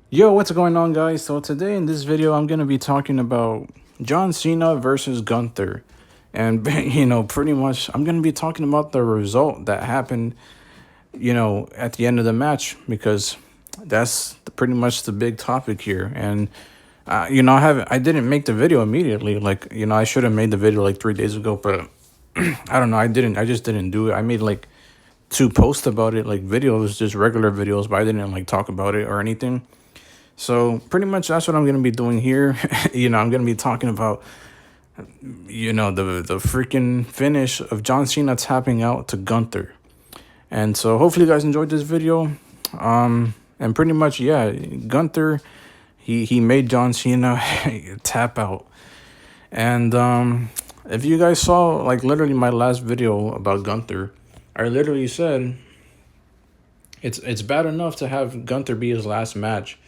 Yo, what's going on, guys? So today in this video, I'm gonna be talking about John Cena versus Gunther, and pretty much I'm gonna be talking about the result that happened, at the end of the match because that's pretty much the big topic here. And I didn't make the video immediately. Like, I should have made the video like 3 days ago, but I don't know. I just didn't do it. I made like two posts about it, like videos, just regular videos, but I didn't like talk about it or anything. So pretty much that's what I'm gonna be doing here. I'm gonna be talking about the freaking finish of John Cena tapping out to Gunther. And so hopefully you guys enjoyed this video. And pretty much, yeah, Gunther, he made John Cena tap out. And if you guys saw like literally my last video about Gunther, I literally said it's bad enough to have Gunther be his last match,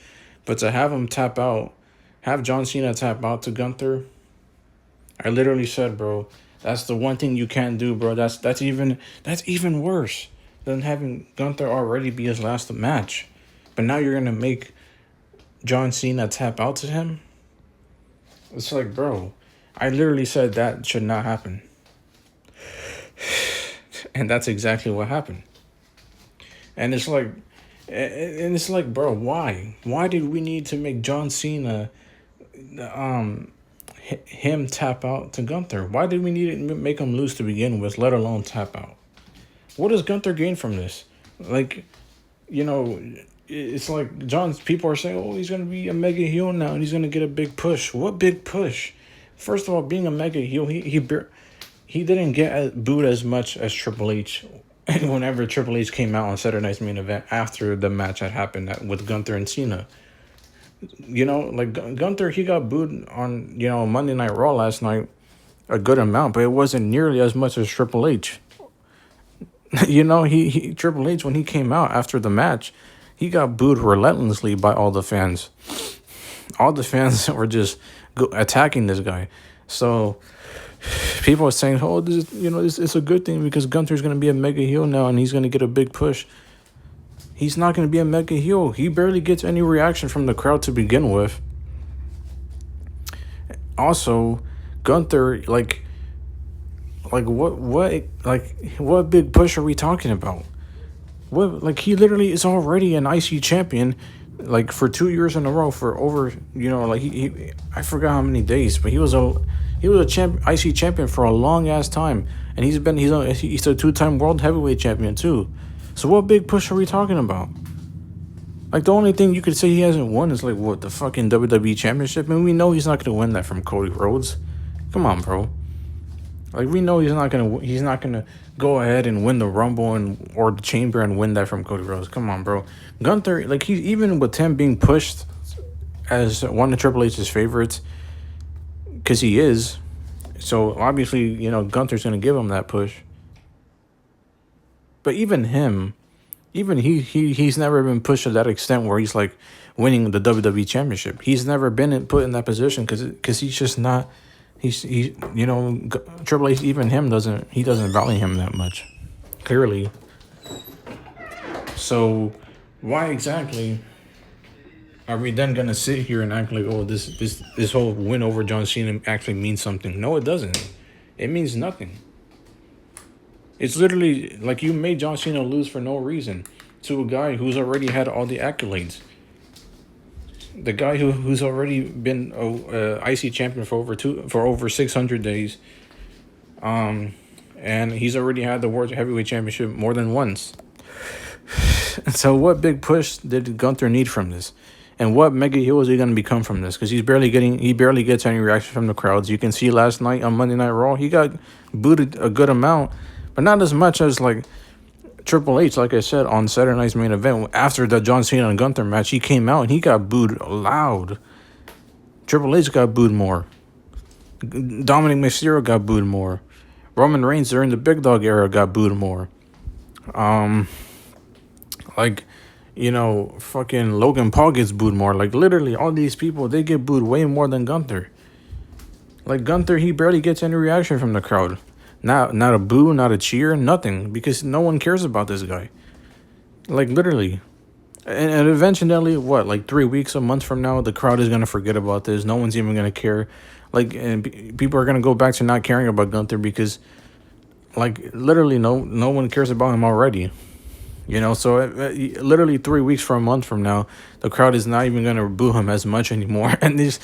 but to have him tap out, have John Cena tap out to Gunther, I literally said, bro, that's the one thing you can't do, bro. That's even worse than having Gunther already be his last match. But now you're gonna make John Cena tap out to him? It's like, bro, I literally said that should not happen. And that's exactly what happened. And it's like, bro, why? Why did we need to make John Cena him tap out to Gunther? Why did we need to make him lose to begin with, let alone tap out? What does Gunther gain from this? Like, it's like people are saying, oh, he's going to be a mega heel now and he's going to get a big push. What big push? First of all, being a mega heel, he didn't get booed as much as Triple H whenever Triple H came out on Saturday Night's Main Event after the match had happened with Gunther and Cena. Like Gunther, he got booed on, Monday Night Raw last night a good amount, but it wasn't nearly as much as Triple H. He Triple H, when he came out after the match, he got booed relentlessly by all the fans. All the fans were just attacking this guy. So people are saying, oh, this it's a good thing because Gunther's going to be a mega heel now and he's going to get a big push. He's not going to be a mega heel. He barely gets any reaction from the crowd to begin with. Also, Gunther, what big push are we talking about? What, like, he literally is already an IC champion, like, for 2 years in a row for over, he I forgot how many days, but he was a IC champion for a long ass time, and he's a 2-time world heavyweight champion too. So what big push are we talking about? Like, the only thing you could say he hasn't won is, like, what, the fucking WWE Championship? And we know he's not going to win that from Cody Rhodes. Come on, bro. Like, we know he's not gonna go ahead and win the Rumble or the Chamber and win that from Cody Rhodes. Come on, bro. Gunther, like, he's even with him being pushed as one of Triple H's favorites, because he is. So, obviously, Gunther's going to give him that push. But even he's never been pushed to that extent where he's, like, winning the WWE Championship. He's never been put in that position because he's just not... Triple H, even him doesn't value him that much, clearly. So why exactly are we then gonna sit here and act like, oh, this whole win over John Cena actually means something? No, it doesn't. It means nothing. It's literally like you made John Cena lose for no reason to a guy who's already had all the accolades. The guy who's already been a IC champion for over 600 days, and he's already had the World Heavyweight Championship more than once. So what big push did Gunther need from this, and what mega heel is he gonna become from this? Because he barely gets any reaction from the crowds. You can see last night on Monday Night Raw, he got booted a good amount, but not as much as like Triple H, like I said, on Saturday Night's Main Event, after the John Cena and Gunther match, he came out and he got booed loud. Triple H got booed more. Dominic Mysterio got booed more. Roman Reigns during the Big Dog era got booed more. Fucking Logan Paul gets booed more. Like, literally, all these people, they get booed way more than Gunther. Like, Gunther, he barely gets any reaction from the crowd. Not a boo, not a cheer, nothing, because no one cares about this guy. Like, literally. And eventually, what, like 3 weeks, a month from now, the crowd is gonna forget about this. No one's even gonna care. Like, and people are gonna go back to not caring about Gunther because, like, literally, no one cares about him already. You know, so literally 3 weeks from a month from now, the crowd is not even gonna boo him as much anymore. And this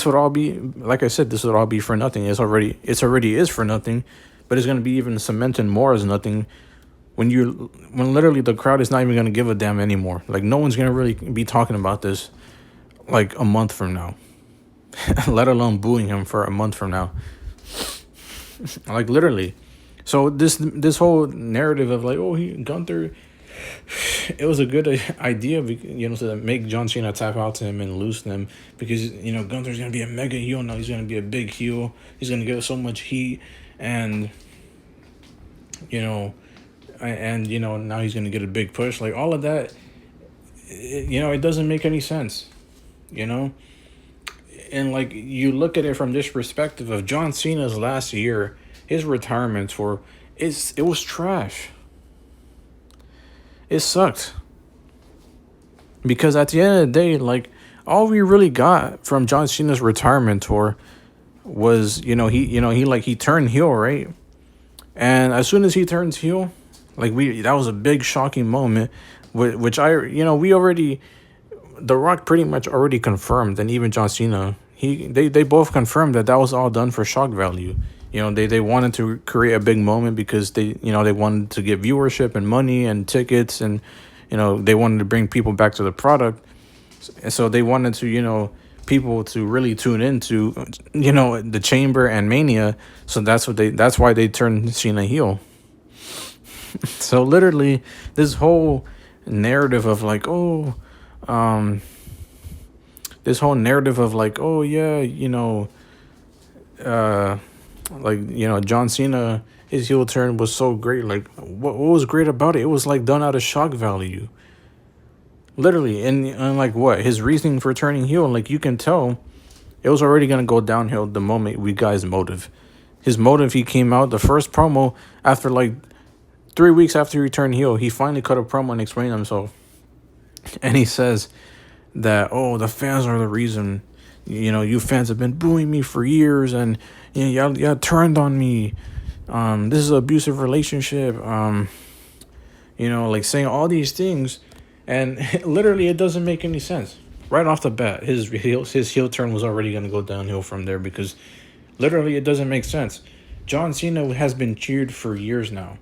would all be, like I said, this would all be for nothing. It's already is for nothing, but it's gonna be even cemented more as nothing when literally the crowd is not even gonna give a damn anymore. Like, no one's gonna really be talking about this like a month from now, let alone booing him for a month from now. Like, literally. So this whole narrative of like, oh, Gunther, it was a good idea, you know, to make John Cena tap out to him and lose them because, you know, Gunther's gonna be a mega heel now. He's gonna be a big heel. He's gonna get so much heat, and you know, now he's gonna get a big push. Like, all of that, you know, it doesn't make any sense, you know. And like, you look at it from this perspective of John Cena's last year, his retirement tour, it was trash. It sucked. Because at the end of the day, like, all we really got from John Cena's retirement tour was, he turned heel, right? And as soon as he turns heel, like, that was a big shocking moment, which we already, The Rock pretty much already confirmed, and even John Cena, they both confirmed that was all done for shock value. You know, they wanted to create a big moment because they wanted to get viewership and money and tickets, and, they wanted to bring people back to the product. And so they wanted to, people to really tune into, the Chamber and Mania. So that's why they turned Cena heel. So literally, this whole narrative of like, John Cena, his heel turn was so great. Like, what was great about it? It was like done out of shock value. Literally, and like what? His reasoning for turning heel, like, you can tell it was already gonna go downhill the moment we got his motive. His motive, he came out, the first promo after like 3 weeks after he turned heel, he finally cut a promo and explained himself. And he says that, the fans are the reason. You fans have been booing me for years, and y'all turned on me. This is an abusive relationship. Like, saying all these things, and literally it doesn't make any sense. Right off the bat, his heel turn was already gonna go downhill from there because literally it doesn't make sense. John Cena has been cheered for years now.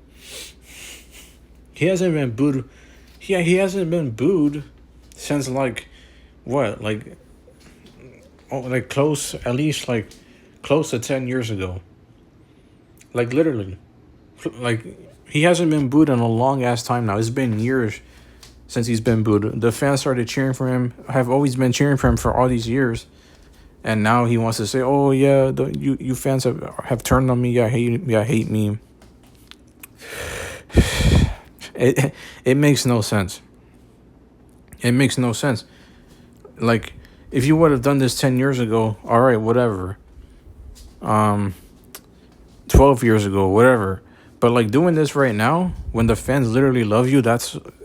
He hasn't been booed. Yeah, he hasn't been booed since like what, like close to 10 years ago. Like, literally, like, he hasn't been booed in a long ass time now. It's been years since he's been booed. The fans started cheering for him, have always been cheering for him for all these years, and now he wants to say, "Oh yeah, you fans have turned on me. Hate me." It makes no sense. It makes no sense. Like, if you would have done this 10 years ago, all right, whatever. 12 years ago, whatever. But like, doing this right now, when the fans literally love you,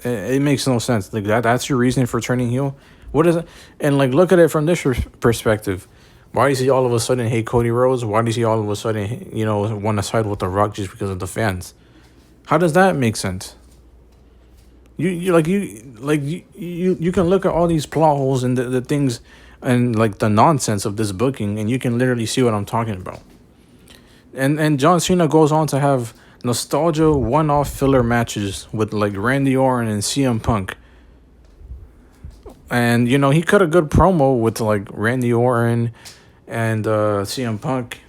it makes no sense. Like, that's your reason for turning heel. What is it? And like, look at it from this perspective. Why does he all of a sudden hate Cody Rhodes? Why does he all of a sudden, want to side with The Rock just because of the fans? How does that make sense? You can look at all these plot holes and the things and like the nonsense of this booking, and you can literally see what I'm talking about. And John Cena goes on to have nostalgia one-off filler matches with like Randy Orton and CM Punk. And he cut a good promo with like Randy Orton and CM Punk.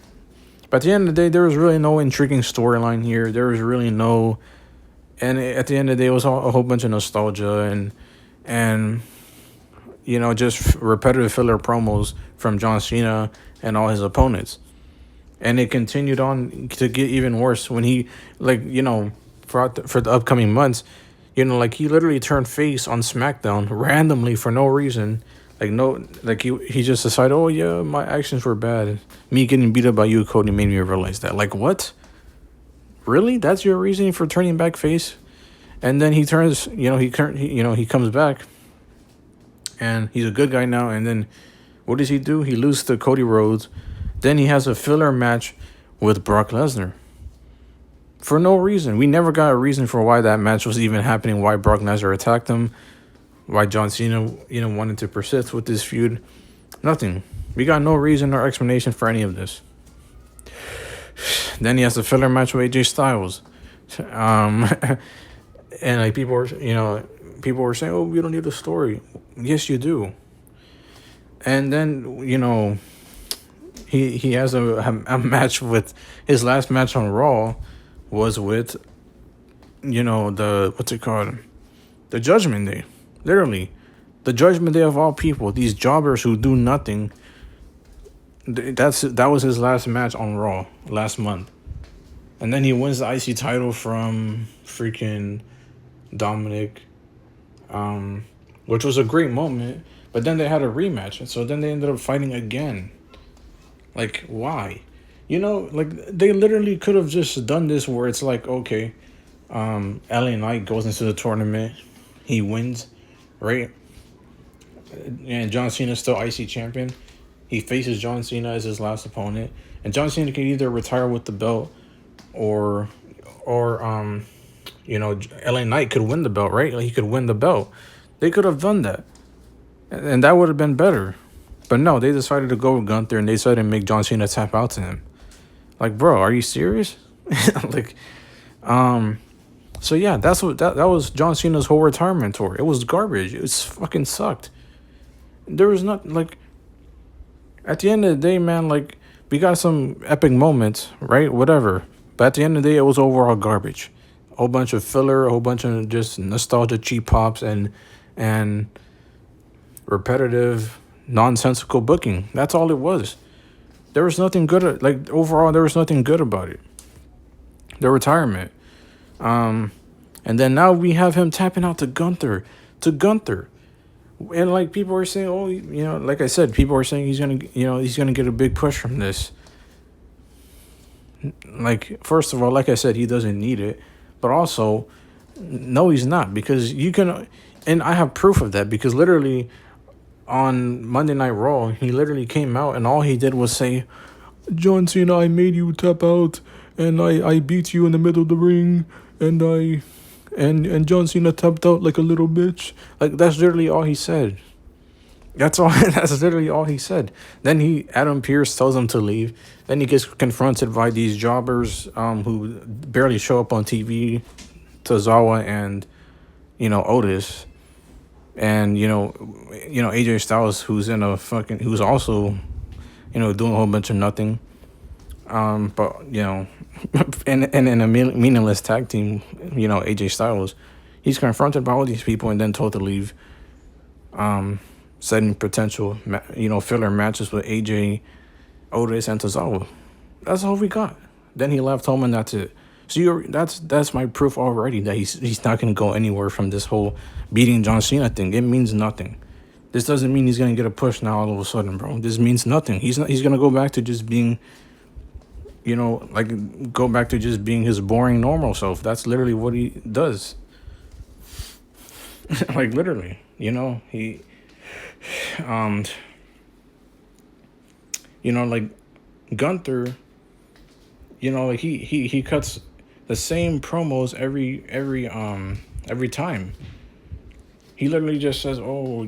But at the end of the day, there was really no intriguing storyline here. There was really no, and at the end of the day, it was a whole bunch of nostalgia and just repetitive filler promos from John Cena and all his opponents. And it continued on to get even worse when he, like, for the upcoming months, he literally turned face on SmackDown randomly for no reason. He just decided, oh yeah, my actions were bad. Me getting beat up by you, Cody, made me realize that. Like, what? Really? That's your reasoning for turning back face? And then he turns, he comes back, and he's a good guy now. And then what does he do? He loses to Cody Rhodes. Then he has a filler match with Brock Lesnar for no reason. We never got a reason for why that match was even happening. Why Brock Lesnar attacked him? Why John Cena, wanted to persist with this feud? Nothing. We got no reason or explanation for any of this. Then he has a filler match with AJ Styles. And like people were saying, "Oh, we don't need a story." Yes, you do. And then he has a match with his last match on Raw was with the what's it called, the Judgment Day, literally, the Judgment Day of all people. These jobbers who do nothing. That was his last match on Raw last month, and then he wins the IC title from freaking Dominic, which was a great moment. But then they had a rematch, and so then they ended up fighting again. Like, why? Like they literally could have just done this where it's like, okay, LA Knight goes into the tournament, he wins, right? And John Cena's still IC champion. He faces John Cena as his last opponent, and John Cena can either retire with the belt, or LA Knight could win the belt, right? Like he could win the belt. They could have done that, and that would have been better. But no, they decided to go with Gunther, and they decided to make John Cena tap out to him. Like, bro, are you serious? Like, so yeah, that was John Cena's whole retirement tour. It was garbage. It was fucking sucked. There was not like. At the end of the day, man, like, we got some epic moments, right? Whatever. But at the end of the day, it was overall garbage. A whole bunch of filler, a whole bunch of just nostalgia cheap pops and repetitive, nonsensical booking. That's all it was. There was nothing good. Overall, there was nothing good about it. The retirement. And then now we have him tapping out to Gunther. And like people are saying, oh, like I said, people are saying he's gonna get a big push from this. Like, first of all, like I said, he doesn't need it, but also, no, he's not, because you can, and I have proof of that, because literally on Monday Night Raw, he literally came out and all he did was say, "John Cena, I made you tap out, and I beat you in the middle of the ring, and And John Cena tapped out like a little bitch." Like, that's literally all he said. That's all. That's literally all he said. Then Adam Pearce tells him to leave. Then he gets confronted by these jobbers who barely show up on TV, Tozawa and Otis, and AJ Styles, who's also doing a whole bunch of nothing. But and in a meaningless tag team, AJ Styles, he's confronted by all these people and then told to leave. Setting potential, filler matches with AJ, Otis, and Tozawa. That's all we got. Then he left home, and that's it. So that's my proof already that he's not gonna go anywhere from this whole beating John Cena thing. It means nothing. This doesn't mean he's gonna get a push now all of a sudden, bro. This means nothing. He's gonna go back to just being, go back to just being his boring normal self. That's literally what he does. Like, literally, he. Like Gunther, he cuts the same promos every time. He literally just says, "Oh,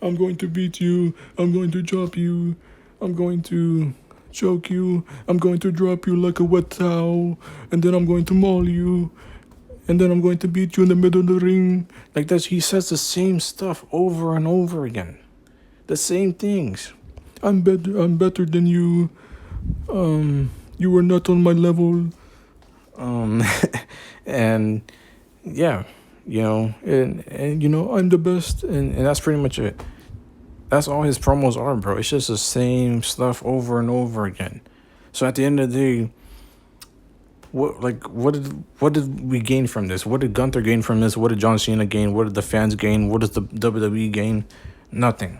I'm going to beat you, I'm going to chop you, I'm going to choke you, I'm going to drop you like a wet towel, and then I'm going to maul you, and then I'm going to beat you in the middle of the ring." Like that, he says the same stuff over and over again. The same things. I'm better than you. You were not on my level. And yeah, and I'm the best, and that's pretty much it. That's all his promos are, bro. It's just the same stuff over and over again. So at the end of the day, what did we gain from this? What did Gunther gain from this? What did John Cena gain? What did the fans gain? What does the WWE gain? Nothing.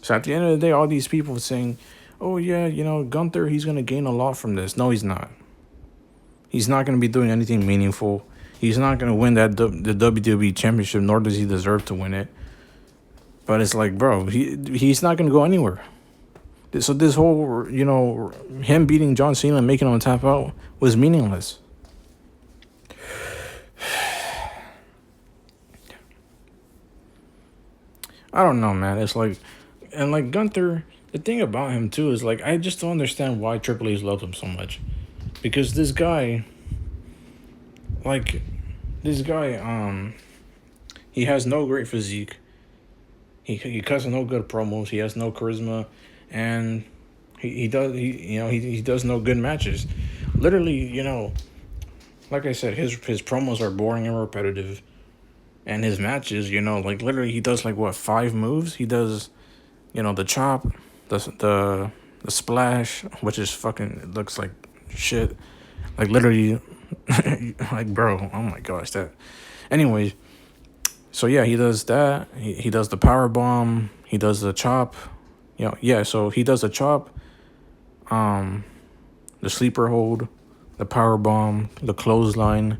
So at the end of the day, all these people saying, oh yeah, Gunther, he's gonna gain a lot from this. No, he's not. He's not gonna be doing anything meaningful. He's not gonna win the WWE Championship, nor does he deserve to win it. But it's like, bro, he's not gonna go anywhere. So this whole, him beating John Cena and making him tap out was meaningless. I don't know, man. It's like, and like Gunther, the thing about him too is like, I just don't understand why Triple H loved him so much, because this guy, like, he has no great physique. He cuts no good promos. He has no charisma, and he does no good matches. Literally, like I said, his promos are boring and repetitive. And his matches, like literally he does like what, 5 moves? He does, the chop, the splash, which is fucking looks like shit. Like literally like bro, oh my gosh, that. Anyways, so yeah, he does that. He does the power bomb, he does the chop. So he does the chop, the sleeper hold, the power bomb, the clothesline,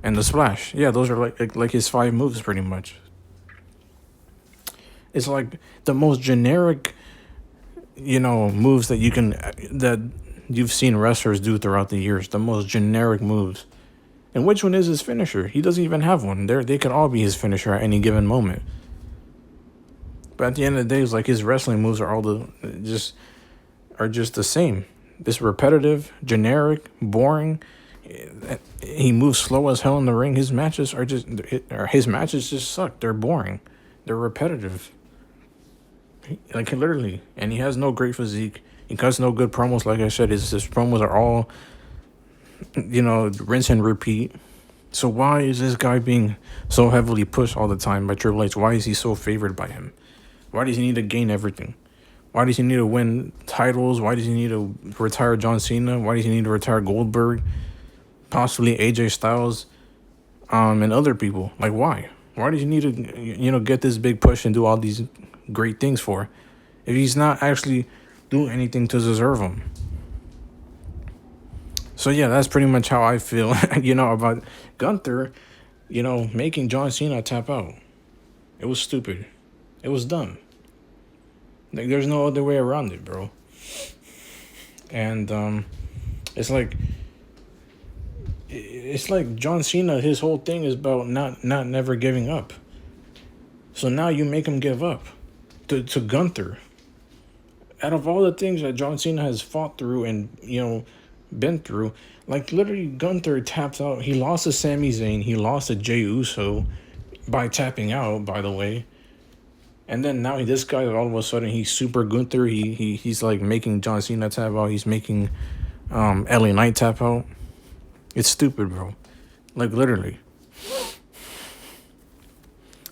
and the splash. Yeah, those are like his 5 moves pretty much. It's like the most generic, moves that you've seen wrestlers do throughout the years. The most generic moves. And which one is his finisher? He doesn't even have one. They could all be his finisher at any given moment. But at the end of the day, it's like his wrestling moves are just the same. This repetitive, generic, boring. He moves slow as hell in the ring. His matches just suck. They're boring. They're repetitive. Like literally. And he has no great physique. He cuts no good promos. Like I said, his promos are all, rinse and repeat. So why is this guy being so heavily pushed all the time by Triple H? Why is he so favored by him? Why does he need to gain everything? Why does he need to win titles? Why does he need to retire John Cena? Why does he need to retire Goldberg? Possibly AJ Styles, and other people. Like, why? Why does he need to, get this big push and do all these great things for, if he's not actually doing anything to deserve them? So yeah, that's pretty much how I feel, about Gunther, making John Cena tap out. It was stupid. It was dumb. Like, there's no other way around it, bro. And it's like John Cena, his whole thing is about not never giving up. So now you make him give up to Gunther. Out of all the things that John Cena has fought through and, been through, like literally Gunther tapped out. He lost to Sami Zayn. He lost to Jey Uso by tapping out, by the way. And then now this guy, all of a sudden, he's super Gunther. He's like making John Cena tap out. He's making LA Knight tap out. It's stupid, bro. Like, literally.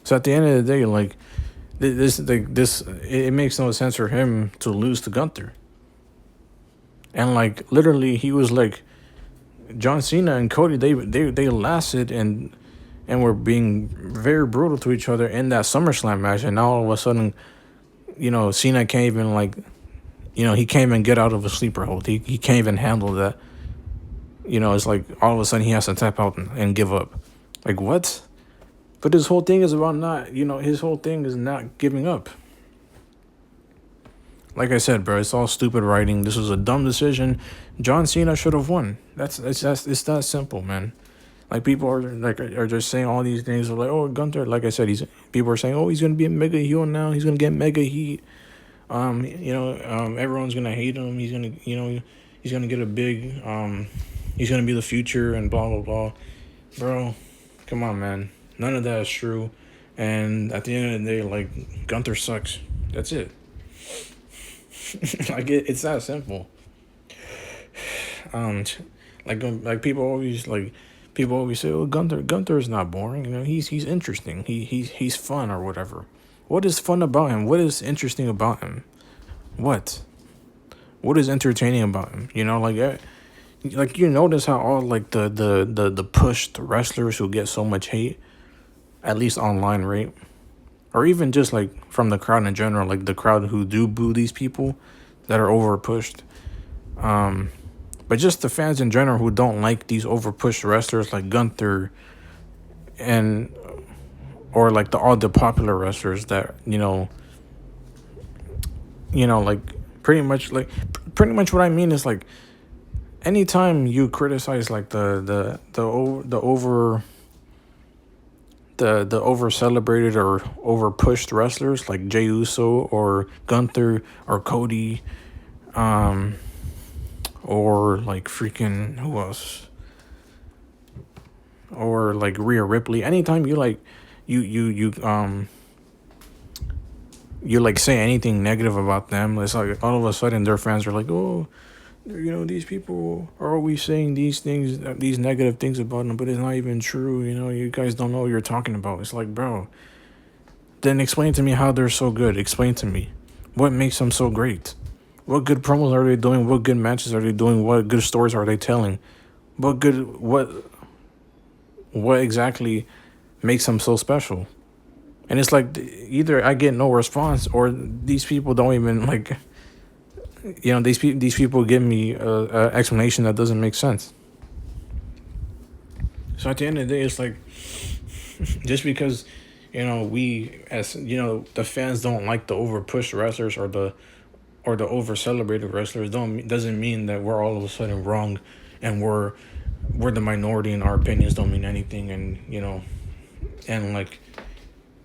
So at the end of the day, like, it makes no sense for him to lose to Gunther. And like, literally, he was like, John Cena and Cody, they lasted and were being very brutal to each other in that SummerSlam match. And now all of a sudden, Cena can't even he can't even get out of a sleeper hold. He can't even handle that. It's like all of a sudden he has to tap out and give up. Like, what? But his whole thing is about his whole thing is not giving up. Like I said, bro, it's all stupid writing. This was a dumb decision. John Cena should have won. It's that simple, man. Like, people are just saying all these things. Like, oh, Gunther, like I said, people are saying, oh, he's gonna be a mega heel now. He's gonna get mega heat. Everyone's gonna hate him. He's gonna, he's gonna get a big, he's gonna be the future and blah blah blah. Bro, come on, man. None of that is true. And at the end of the day, like, Gunther sucks. That's it. Like, it's that simple. Like people always say, oh, Gunther is not boring. He's interesting. He's fun or whatever. What is fun about him? What is interesting about him? What is entertaining about him? Like you notice how all like the pushed wrestlers who get so much hate, at least online, right? Or even just like from the crowd in general, like the crowd who do boo these people, that are over pushed. But just the fans in general who don't like these over pushed wrestlers like Gunther and or like all the popular wrestlers that like pretty much what I mean is like anytime you criticize like the over celebrated or over pushed wrestlers like Jey Uso or Gunther or Cody, or like freaking who else, or like Rhea Ripley. Anytime you like you like say anything negative about them, it's like all of a sudden their fans are like, oh, these people are always saying these things, these negative things about them, but it's not even true. You guys don't know what you're talking about. It's like, bro, then explain to me how they're so good. Explain to me what makes them so great. What good promos are they doing? What good matches are they doing? What good stories are they telling? What exactly makes them so special? And it's like either I get no response or these people don't even like, these people give me an explanation that doesn't make sense. So at the end of the day, it's like just because, we as the fans don't like the over pushed wrestlers or the over celebrated wrestlers doesn't mean that we're all of a sudden wrong, and we're the minority and our opinions don't mean anything, and and like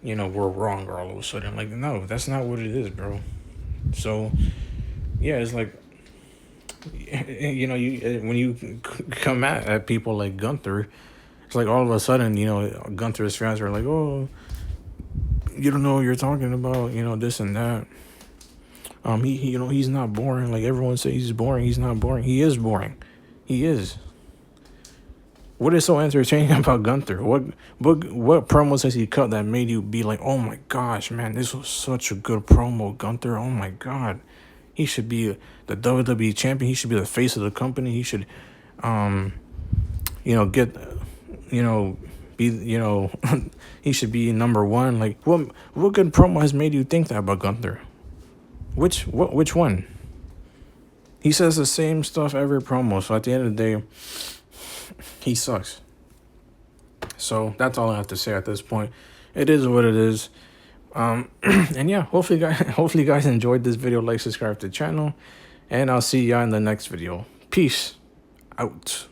we're wrong all of a sudden. Like, no, that's not what it is, bro. So yeah, it's like when you come at people like Gunther, it's like all of a sudden Gunther's fans are like, oh, you don't know what you're talking about, this and that. He's not boring. Like everyone says he's boring. He's not boring. He is boring. He is. What is so entertaining about Gunther? What promos has he cut that made you be like, oh my gosh, man, this was such a good promo, Gunther. Oh my God. He should be the WWE champion. He should be the face of the company. He should, get, be, he should be number one. Like, what good promo has made you think that about Gunther? Which one? He says the same stuff every promo. So at the end of the day, he sucks. So that's all I have to say at this point. It is what it is. And yeah, hopefully you guys enjoyed this video. Like, subscribe to the channel, and I'll see y'all in the next video. Peace out.